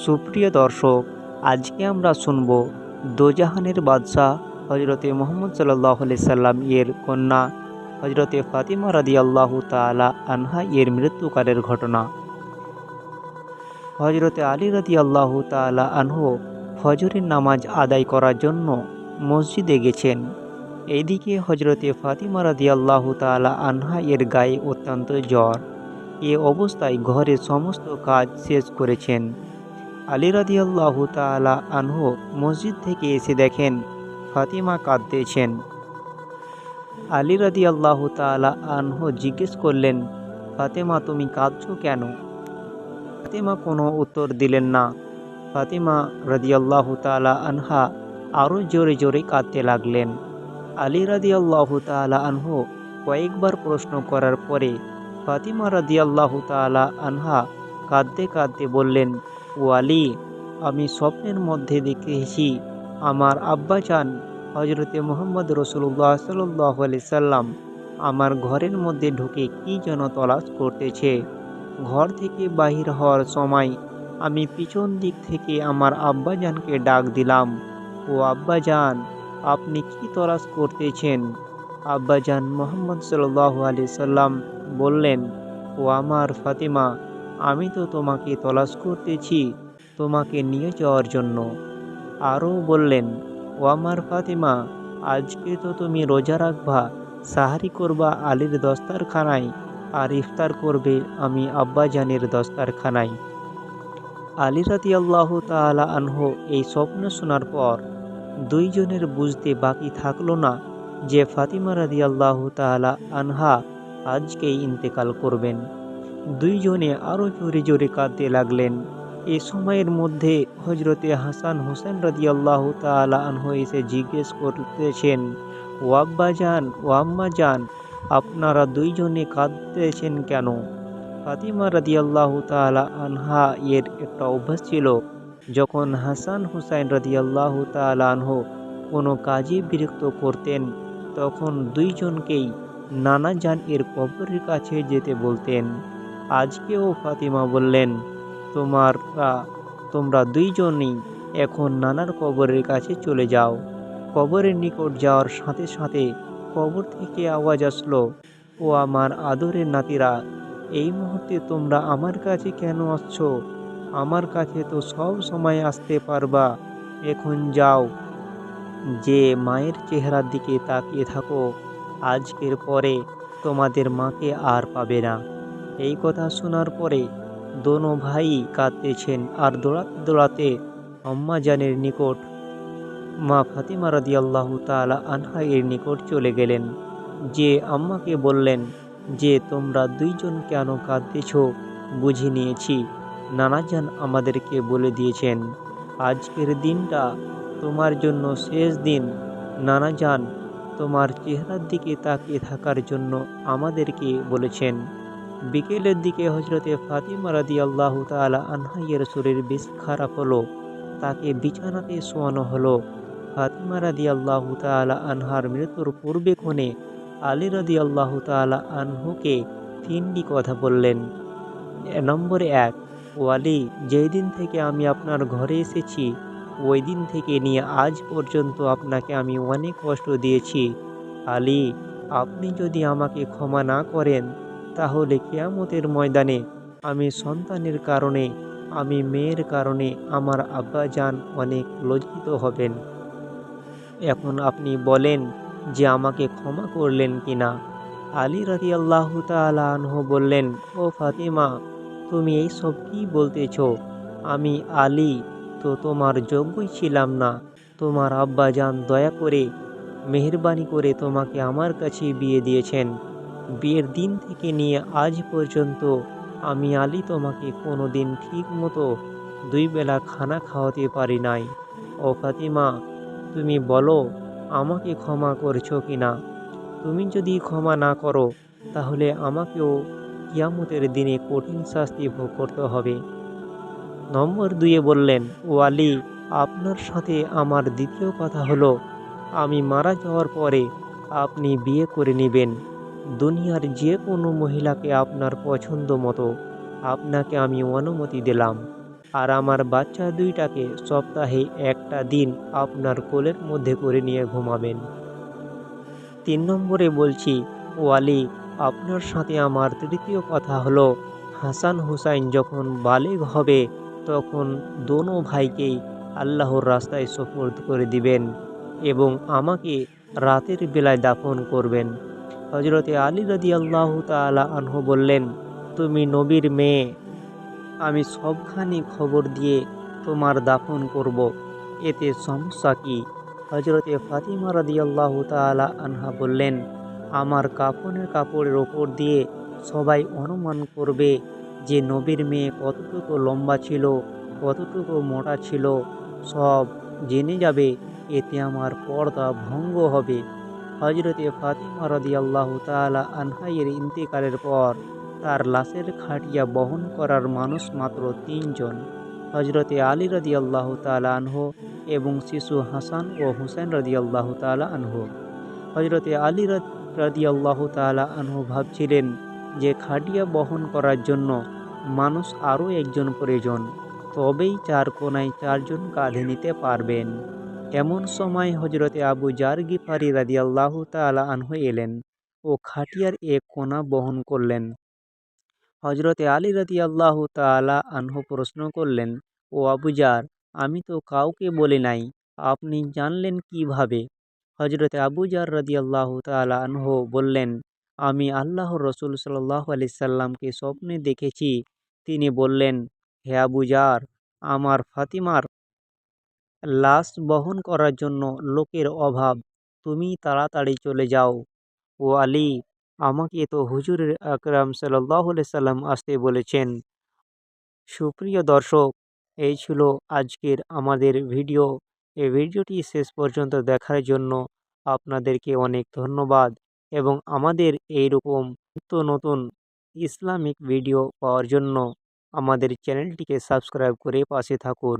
সুপ্রিয় দর্শক, আজকে আমরা শুনব দোজাহানের বাদশাহ হজরতে মুহাম্মদ সাল্লাল্লাহু আলাইহি সাল্লাম এর কন্যা হজরতে ফাতিমা রাদিয়াল্লাহু তাআলা আনহা এর মৃত্যুকালের ঘটনা। হজরতে আলী রাদিয়াল্লাহু তাআলা আনহু ফজরের নামাজ আদায় করার জন্য মসজিদে গেছেন। এইদিকে হজরতে ফাতিমা রাদিয়াল্লাহু তাআলা আনহা এর গায়ে অত্যন্ত জ্বর। এ অবস্থায় ঘরের সমস্ত কাজ শেষ করেছেন। আলী রাদিয়াল্লাহু তাআলা আনহু মসজিদ থেকে এসে দেখেন ফাতিমা কাঁদতেছেন। আলী রাদিয়াল্লাহু তাআলা আনহু জিজ্ঞেস করলেন, ফাতেমা, তুমি কাঁদছো কেন? ফাতিমা কোনো উত্তর দিলেন না। ফাতিমা রাদিয়াল্লাহু তাআলা আনহা আরও জোরে জোরে কাঁদতে লাগলেন। আলী রাদিয়াল্লাহু তাআলা আনহু কয়েকবার প্রশ্ন করার পরে ফাতিমা রাদিয়াল্লাহু তাআলা আনহা কাঁদতে কাঁদতে বললেন, ও আলী, আমি স্বপ্নের মধ্যে দেখেছি আমার আব্বাজান হজরতে মুহাম্মদ রাসূলুল্লাহ সাল্লাল্লাহু আলাইহি সাল্লাম আমার ঘরের মধ্যে ঢুকে কি যেন তলাশ করতেছে। ঘর থেকে বাহির হওয়ার সময় আমি পিছন দিক থেকে আমার আব্বাজানকে ডাক দিলাম, ও আব্বাজান, আপনি কি তলাশ করতেছেন? আব্বাজান মুহাম্মদ সাল্লাল্লাহু আলাইহি সাল্লাম বললেন, ও আমার ফাতিমা, আমি তো তোমাকে তলাশ করতেছি তোমাকে নিয়ে যাওয়ার জন্য। আরও বললেন, ও আমার ফাতিমা, আজকে তো তুমি রোজা রাখবা, সাহারি করবা আলীর দস্তারখানায়, আর ইফতার করবে আমি আব্বাজানের দস্তারখানায়। আলী রাদিয়াল্লাহু তাআলা আনহু এই স্বপ্ন শোনার পর দুইজনের বুঝতে বাকি থাকলো না যে ফাতিমা রাদিয়াল্লাহু তাআলা আনহা আজকেই ইন্তেকাল করবেন। দুইজনে আরও জোরে জোরে কাঁদতে লাগলেন। এ সময়ের মধ্যে হজরতে হাসান হোসেন রাদিয়াল্লাহু তাআলা আনহু এসে জিজ্ঞেস করতেছেন, ও আব্বাজান, ও আম্মাজান, আপনারা দুইজনে কাঁদতেছেন কেন? ফাতিমা রাদিয়াল্লাহু তাআলা আনহা এর একটা অভ্যাস ছিল, যখন হাসান হুসাইন রাদিয়াল্লাহু তাআলা আনহু কোনো কাজে বিরক্ত করতেন তখন দুইজনকেই নানা জান এর কবরের কাছে যেতে বলতেন। আজকেও ফাতিমা বললেন, তোমরা দুইজনই এখন নানার কবরের কাছে চলে যাও। কবরের নিকট যাওয়ার সাথে সাথে কবর থেকে আওয়াজ আসলো, ও আমার আদরের নাতিরা, এই মুহূর্তে তোমরা আমার কাছে কেন আসছো? আমার কাছে তো সব সময় আসতে পারবা। এখন যাও, যে মায়ের চেহারার দিকে তাকিয়ে থাকো, আজকের পরে তোমাদের মাকে আর পাবে না। এই কথা শোনার পরে দোনো ভাই কাঁদতেছেন আর দৌড়াতে দৌড়াতে আম্মাজানের নিকট মা ফাতিমা রাদিয়াল্লাহু তাআলা আনহা এর নিকট চলে গেলেন। যে আম্মাকে বললেন যে, তোমরা দুইজন কেন কাঁদতেছ বুঝে নিয়েছি। নানাজান আমাদেরকে বলে দিয়েছেন আজকের দিনটা তোমার জন্য শেষ দিন। নানাজান তোমার চেহারার দিকে তাকিয়ে থাকার জন্য আমাদেরকে বলেছেন। বিকেলের দিকে হজরতে ফাতিমা রাদিয়াল্লাহু তাআলা আনহা এর শরীর বেশি খারাপ হলো। তাকে বিছানাতে শোয়ানো হলো। ফাতিমা রাদিয়াল্লাহু তাআলা আনহার মৃত্যুর পূর্বেক্ষণে আলী রাদিয়াল্লাহু তাআলা আনহুকে ৩টি কথা বললেন। নম্বর ১, ও আলী, যেই দিন থেকে আমি আপনার ঘরে এসেছি ওই দিন থেকে নিয়ে আজ পর্যন্ত আপনাকে আমি অনেক কষ্ট দিয়েছি। আলী, আপনি যদি আমাকে ক্ষমা না করেন তাহলে কিয়ামতের ময়দানে আমি সন্তানের কারণে, আমি মেয়ের কারণে আমার আব্বাজান অনেক লজ্জিত হবেন। এখন আপনি বলেন যে আমাকে ক্ষমা করলেন কিনা? আলী রাদিয়াল্লাহু তাআলা আনহু বললেন, ও ফাতিমা, তুমি এইসব কি বলতেছ? আমি আলী তো তোমার যোগ্যই ছিলাম না। তোমার আব্বাজান দয়া করে, মেহেরবানি করে তোমাকে আমার কাছে বিয়ে দিয়েছেন। বিয়ের দিন থেকে নিয়ে আজ পর্যন্ত আমি আলী তোমাকে কোনো দিন ঠিক মতো 2 বেলা খানা খাওয়াতে পারি নাই। ও ফাতিমা, তুমি বলো আমাকে ক্ষমা করছো কিনা? তুমি যদি ক্ষমা না করো তাহলে আমাকেও কিয়ামতের দিনে কঠিন শাস্তি ভোগ করতে হবে। নম্বর 2 বললেন, ও আলী, আপনার সাথে আমার দ্বিতীয় কথা হলো, আমি মারা যাওয়ার পরে আপনি বিয়ে করে নেবেন। দুনিয়ার যে কোনো মহিলাকে আপনার পছন্দ মতো আপনাকে আমি অনুমতি দিলাম। আর আমার বাচ্চা দুইটাকে সপ্তাহে একটা দিন আপনার কোলের মধ্যে করে নিয়ে ঘুমাবেন। ৩ নম্বরে বলছি, ও আলী, আপনার সাথে আমার তৃতীয় কথা হলো, হাসান হুসাইন যখন বালেগ হবে তখন দোনো ভাইকেই আল্লাহর রাস্তায় সোপর্দ করে দিবেন এবং আমাকে রাতের বেলায় দাফন করবেন। হজরতে আলী রাদিয়াল্লাহু তাআলা আনহু বললেন, তুমি নবীর মেয়ে, আমি সবখানি খবর দিয়ে তোমার দাফন করব, এতে সমস্যা কি? হজরতে ফাতিমা রাদিয়াল্লাহু তাআলা আনহা বললেন, আমার কাফনের কাপড়ের ওপর দিয়ে সবাই অনুমান করবে যে নবীর মেয়ে কতটুকু লম্বা ছিল, কতটুকু মোটা ছিল, সব জেনে যাবে, এতে আমার পর্দা ভঙ্গ হবে। হজরতে ফাতিমা রাদিয়াল্লাহু তাআলা আনহা এর ইন্তেকালের পর তার লাশের খাটিয়া বহন করার মানুষ মাত্র ৩ জন, হজরতে আলী রাদিয়াল্লাহু তাআলা আনহু এবং শিশু হাসান ও হুসাইন রাদিয়াল্লাহু তাআলা আনহু। হজরতে আলী রাদিয়াল্লাহু তাআলা আনহু ভাবছিলেন যে খাটিয়া বহন করার জন্য মানুষ আরও একজন প্রয়োজন, তবেই ৪ কোনায় ৪ জন কাঁধে নিতে পারবেন। এমন সময় হজরতে আবু জার গিফারি রাদিয়াল্লাহু তাআলা আনহু এলেন ও খাটিয়ার এক কোনা বহন করলেন। হজরতে আলী রাদিয়াল্লাহু তাআলা আনহু প্রশ্ন করলেন, ও আবু জার, আমি তো কাউকে বলি নাই, আপনি জানলেন কিভাবে? হজরতে আবু জার রাদিয়াল্লাহু তাআলা আনহু বললেন, আমি আল্লাহর রসুল সাল্লাল্লাহু আলাইহি সাল্লামকে স্বপ্নে দেখেছি। তিনি বললেন, হে আবু জার, আমার ফাতিমার লাশ বহন করার জন্য লোকের অভাব, তুমি তাড়াতাড়ি চলে যাও। ও আলী, আমাকে তো হুজুর আকরাম সাল্লাল্লাহু আলাইহি সাল্লাম আসতে বলেছেন। সুপ্রিয় দর্শক, এই ছিল আজকের আমাদের ভিডিও। এই ভিডিওটি শেষ পর্যন্ত দেখার জন্য আপনাদেরকে অনেক ধন্যবাদ এবং আমাদের এইরকম নিত্য নতুন ইসলামিক ভিডিও পাওয়ার জন্য আমাদের চ্যানেলটিকে সাবস্ক্রাইব করে পাশে থাকুন।